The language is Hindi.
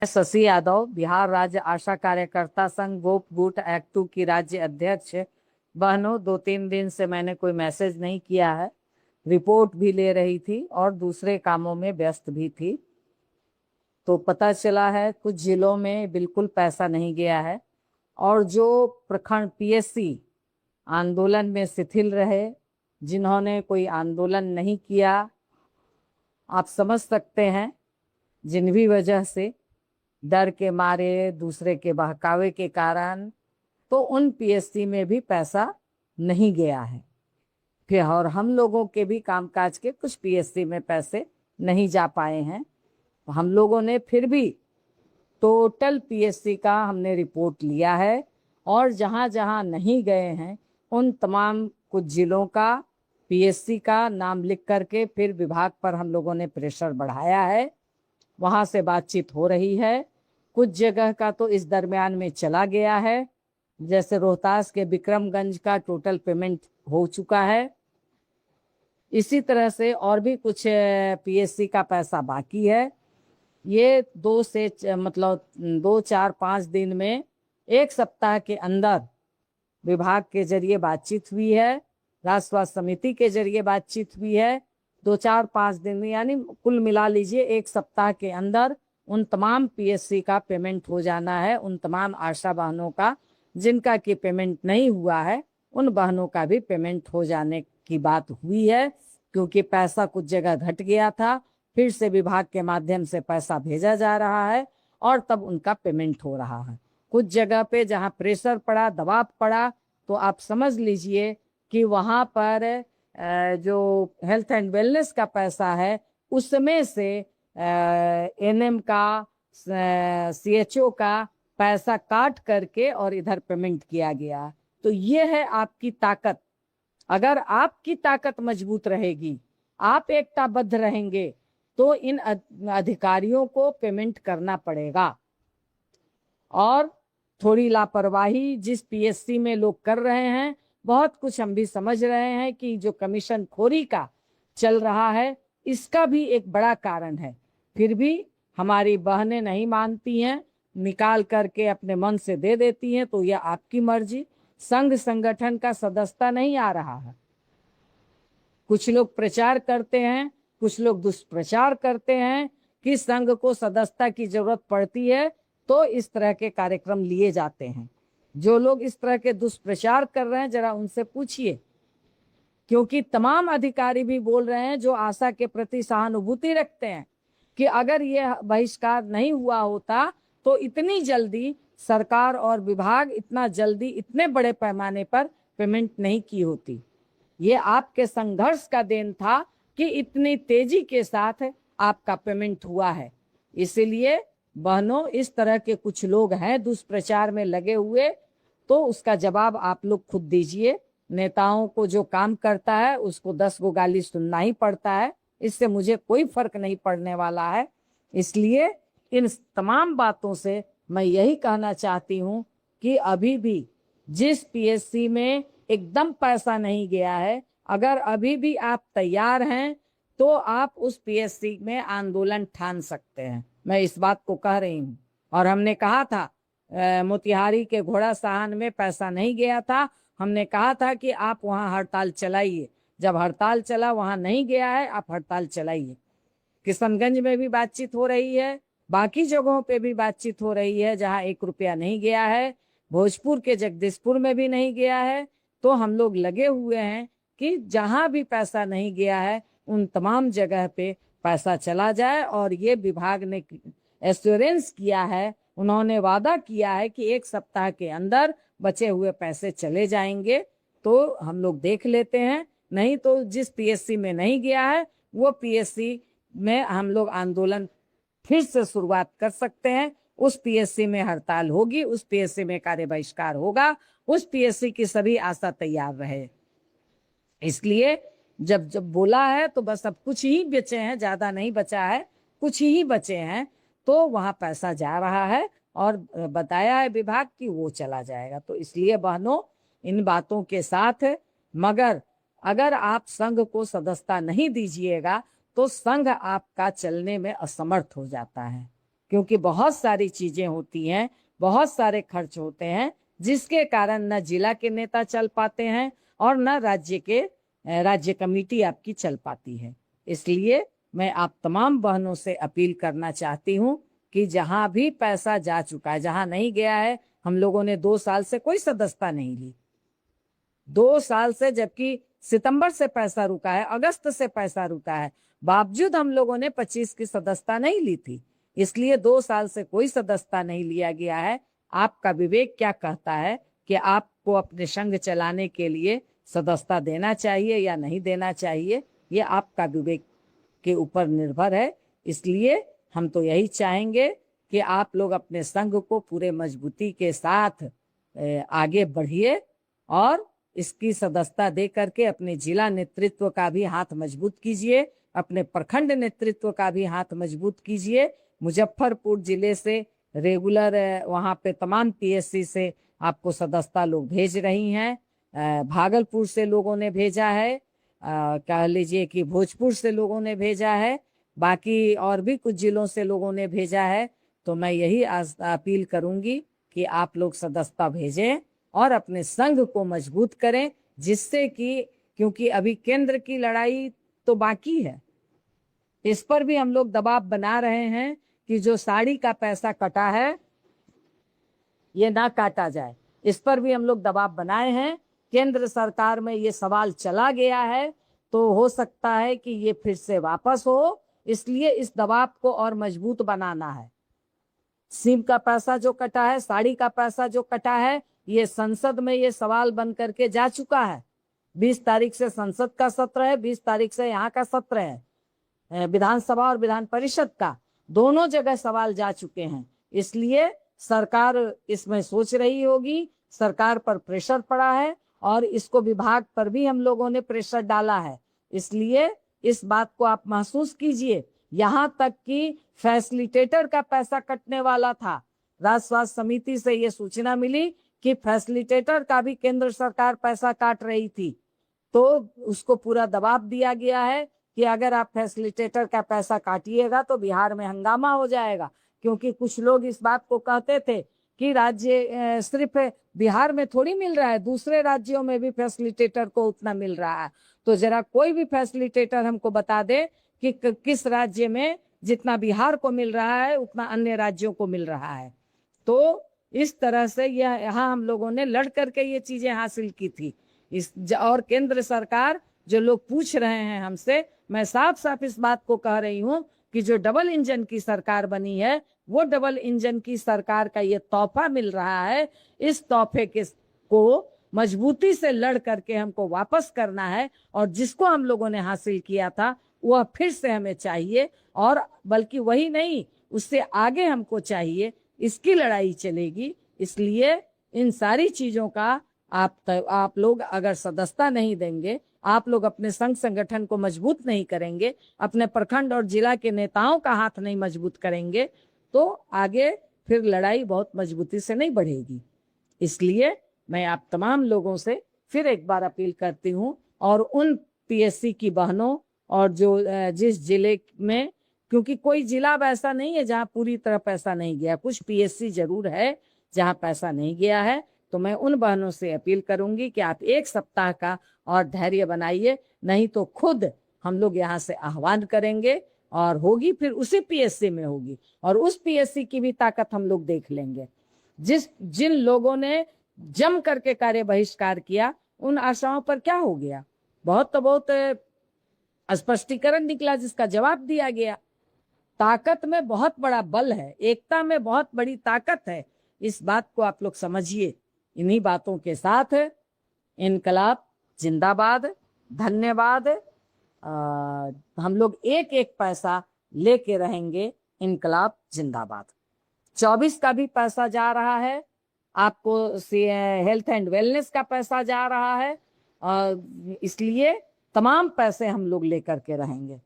शशि यादव, बिहार राज्य आशा कार्यकर्ता संघ गोप गुट एक्ट 2 की राज्य अध्यक्ष। बहनों, 2-3 दिन से मैंने कोई मैसेज नहीं किया है। रिपोर्ट भी ले रही थी और दूसरे कामों में व्यस्त भी थी। तो पता चला है कुछ जिलों में बिल्कुल पैसा नहीं गया है, और जो प्रखंड पीएससी आंदोलन में शिथिल रहे, जिन्होंने कोई आंदोलन नहीं किया, आप समझ सकते हैं, जिन भी वजह से, डर के मारे, दूसरे के बहकावे के कारण, तो उन पीएससी में भी पैसा नहीं गया है। फिर और हम लोगों के भी कामकाज के कुछ पीएससी में पैसे नहीं जा पाए हैं। हम लोगों ने फिर भी टोटल पीएससी का हमने रिपोर्ट लिया है, और जहां जहां नहीं गए हैं उन तमाम कुछ जिलों का पीएससी का नाम लिख करके फिर विभाग पर हम लोगों ने प्रेशर बढ़ाया है। वहां से बातचीत हो रही है। कुछ जगह का तो इस दरमियान में चला गया है, जैसे रोहतास के विक्रमगंज का टोटल पेमेंट हो चुका है। इसी तरह से और भी कुछ पीएससी का पैसा बाकी है। ये 2-4-5 दिन में, 1 सप्ताह के अंदर विभाग के जरिए बातचीत हुई है, राज्य स्वास्थ्य समिति के जरिए बातचीत हुई है। 2-4-5 दिन में, यानी कुल मिला लीजिए 1 सप्ताह के अंदर उन तमाम पीएससी का पेमेंट हो जाना है। उन तमाम आशा बहनों का जिनका कि पेमेंट नहीं हुआ है, उन बहनों का भी पेमेंट हो जाने की बात हुई है, क्योंकि पैसा कुछ जगह घट गया था, फिर से विभाग के माध्यम से पैसा भेजा जा रहा है और तब उनका पेमेंट हो रहा है। कुछ जगह पे जहां प्रेशर पड़ा, दबाव पड़ा, तो आप समझ लीजिए कि वहां पर जो हेल्थ एंड वेलनेस का पैसा है, उसमें से एनएम का, सीएचओ का पैसा काट करके और इधर पेमेंट किया गया। तो ये है आपकी ताकत। अगर आपकी ताकत मजबूत रहेगी, आप एकताबद्ध रहेंगे, तो इन अधिकारियों को पेमेंट करना पड़ेगा। और थोड़ी लापरवाही जिस पीएससी में लोग कर रहे हैं, बहुत कुछ हम भी समझ रहे हैं कि जो कमीशन खोरी का चल रहा है, इसका भी एक बड़ा कारण है। फिर भी हमारी बहनें नहीं मानती हैं, निकाल करके अपने मन से दे देती हैं। तो यह आपकी मर्जी। संघ संगठन का सदस्यता नहीं आ रहा है। कुछ लोग प्रचार करते हैं, कुछ लोग दुष्प्रचार करते हैं कि संघ को सदस्यता की जरूरत पड़ती है, तो इस तरह के कार्यक्रम लिए जाते हैं। जो लोग इस तरह के दुष्प्रचार कर रहे हैं, जरा उनसे पूछिए, क्योंकि तमाम अधिकारी भी बोल रहे हैं जो आशा के प्रति सहानुभूति रखते हैं कि अगर ये बहिष्कार नहीं हुआ होता तो इतनी जल्दी सरकार और विभाग इतना जल्दी इतने बड़े पैमाने पर पेमेंट नहीं की होती। ये आपके संघर्ष का देन था कि इतनी तेजी के साथ आपका पेमेंट हुआ है। इसीलिए बहनों, इस तरह के कुछ लोग हैं दुष्प्रचार में लगे हुए, तो उसका जवाब आप लोग खुद दीजिए। नेताओं को जो काम करता है उसको 10 गो गाली सुनना ही पड़ता है, इससे मुझे कोई फर्क नहीं पड़ने वाला है। इसलिए इन तमाम बातों से मैं यही कहना चाहती हूँ कि अभी भी जिस पीएससी में एकदम पैसा नहीं गया है, अगर अभी भी आप तैयार हैं तो आप उस पीएससी में आंदोलन ठान सकते हैं। मैं इस बात को कह रही हूँ। और हमने कहा था, मोतिहारी के घोड़ा साहन में पैसा नहीं गया था, हमने कहा था कि आप वहां हड़ताल चलाइए। जब हड़ताल चला, वहां नहीं गया है, आप हड़ताल चलाइए। किशनगंज में भी बातचीत हो रही है, बाकी जगहों पे भी बातचीत हो रही है जहां 1 रुपया नहीं गया है। भोजपुर के जगदीशपुर में भी नहीं गया है। तो हम लोग लगे हुए हैं कि जहां भी पैसा नहीं गया है, उन तमाम जगह पे पैसा चला जाए। और ये विभाग ने एश्योरेंस किया है, उन्होंने वादा किया है कि 1 सप्ताह के अंदर बचे हुए पैसे चले जाएंगे। तो हम लोग देख लेते हैं। नहीं तो जिस पीएससी में नहीं गया है, वो पीएससी में हम लोग आंदोलन फिर से शुरुआत कर सकते हैं। उस पीएससी में हड़ताल होगी, उस पीएससी में कार्य बहिष्कार होगा, उस पीएससी की सभी आशा तैयार रहे। इसलिए जब जब बोला है तो बस अब कुछ ही बचे हैं, ज्यादा नहीं बचा है, कुछ ही बचे हैं। तो वहां पैसा जा रहा है और बताया है विभाग कि वो चला जाएगा। तो इसलिए बहनों, इन बातों के साथ, मगर अगर आप संघ को सदस्यता नहीं दीजिएगा तो संघ आपका चलने में असमर्थ हो जाता है। क्योंकि बहुत सारी चीजें होती हैं, बहुत सारे खर्च होते हैं, जिसके कारण न जिला के नेता चल पाते हैं और न राज्य कमेटी आपकी चल पाती है। इसलिए मैं आप तमाम बहनों से अपील करना चाहती हूँ कि जहां भी पैसा जा चुका है, जहां नहीं गया है, हम लोगों ने 2 साल से कोई सदस्यता नहीं ली, 2 साल से, जबकि सितंबर से पैसा रुका है, अगस्त से पैसा रुका है, बावजूद हम लोगों ने 25 की सदस्यता नहीं ली थी। इसलिए 2 साल से कोई सदस्यता नहीं लिया गया है। आपका विवेक क्या कहता है कि आपको अपने संघ चलाने के लिए सदस्यता देना चाहिए या नहीं देना चाहिए? ये आपका विवेक के ऊपर निर्भर है। इसलिए हम तो यही चाहेंगे कि आप लोग अपने संघ को पूरे मजबूती के साथ आगे बढ़िए और इसकी सदस्यता दे करके अपने जिला नेतृत्व का भी हाथ मजबूत कीजिए, अपने प्रखंड नेतृत्व का भी हाथ मजबूत कीजिए। मुजफ्फरपुर जिले से रेगुलर वहाँ पे तमाम पीएससी से आपको सदस्यता लोग भेज रही हैं, भागलपुर से लोगों ने भेजा है, कह लीजिए कि भोजपुर से लोगों ने भेजा है, बाकी और भी कुछ जिलों से लोगों ने भेजा है। तो मैं यही अपील करूंगी कि आप लोग सदस्यता भेजें और अपने संघ को मजबूत करें, जिससे कि, क्योंकि अभी केंद्र की लड़ाई तो बाकी है, इस पर भी हम लोग दबाव बना रहे हैं कि जो साड़ी का पैसा कटा है ये ना काटा जाए। इस पर भी हम लोग दबाव बनाए हैं। केंद्र सरकार में ये सवाल चला गया है, तो हो सकता है कि ये फिर से वापस हो, इसलिए इस दबाव को और मजबूत बनाना है। सिम का पैसा जो कटा है, साड़ी का पैसा जो कटा है, ये संसद में ये सवाल बन करके जा चुका है। 20 तारीख से संसद का सत्र है, 20 तारीख से यहाँ का सत्र है, विधानसभा और विधान परिषद का, दोनों जगह सवाल जा चुके हैं। इसलिए सरकार इसमें सोच रही होगी, सरकार पर प्रेशर पड़ा है और इसको विभाग पर भी हम लोगों ने प्रेशर डाला है। इसलिए इस बात को आप महसूस कीजिए। यहाँ तक कि फैसिलिटेटर का पैसा कटने वाला था, राज्य स्वास्थ्य समिति से ये सूचना मिली कि फैसिलिटेटर का भी केंद्र सरकार पैसा काट रही थी, तो उसको पूरा दबाव दिया गया है कि अगर आप फैसिलिटेटर का पैसा काटिएगा तो बिहार में हंगामा हो जाएगा। क्योंकि कुछ लोग इस बात को कहते थे कि राज्य सिर्फ बिहार में थोड़ी मिल रहा है, दूसरे राज्यों में भी फैसिलिटेटर को उतना मिल रहा है। तो जरा कोई भी फैसिलिटेटर हमको बता दे कि किस राज्य में जितना बिहार को मिल रहा है उतना अन्य राज्यों को मिल रहा है। तो इस तरह से यहाँ हम लोगों ने लड़ करके ये चीजें हासिल की थी। और केंद्र सरकार, जो लोग पूछ रहे हैं हमसे, मैं साफ साफ इस बात को कह रही हूँ कि जो डबल इंजन की सरकार बनी है, वो डबल इंजन की सरकार का ये तोहफा मिल रहा है। इस तोहफे को मजबूती से लड़ करके हमको वापस करना है, और जिसको हम लोगों ने हासिल किया था वह फिर से हमें चाहिए, और बल्कि वही नहीं, उससे आगे हमको चाहिए। इसकी लड़ाई चलेगी। इसलिए इन सारी चीजों का आप लोग अगर सदस्यता नहीं देंगे, आप लोग अपने संघ संगठन को मजबूत नहीं करेंगे, अपने प्रखंड और जिला के नेताओं का हाथ नहीं मजबूत करेंगे, तो आगे फिर लड़ाई बहुत मजबूती से नहीं बढ़ेगी। इसलिए मैं आप तमाम लोगों से फिर एक बार अपील करती हूँ, और उन पीएससी की बहनों, और जो जिस जिले में, क्योंकि कोई जिला वैसा नहीं है जहाँ पूरी तरह पैसा नहीं गया, कुछ पीएससी जरूर है जहाँ पैसा नहीं गया है, तो मैं उन बहनों से अपील करूंगी कि आप 1 सप्ताह का और धैर्य बनाइए, नहीं तो खुद हम लोग यहाँ से आह्वान करेंगे और होगी फिर उसी पीएससी में होगी, और उस पीएससी की भी ताकत हम लोग देख लेंगे। जिन लोगों ने जम करके कार्य बहिष्कार किया, उन आशाओं पर क्या हो गया? बहुत स्पष्टीकरण निकला, जिसका जवाब दिया गया। ताकत में बहुत बड़ा बल है, एकता में बहुत बड़ी ताकत है। इस बात को आप लोग समझिए। इन्हीं बातों के साथ इनकलाब जिंदाबाद, धन्यवाद। हम लोग एक एक पैसा लेके रहेंगे। इनकलाब जिंदाबाद। 24 का भी पैसा जा रहा है आपको, हेल्थ एंड वेलनेस का पैसा जा रहा है, इसलिए तमाम पैसे हम लोग लेकर के रहेंगे।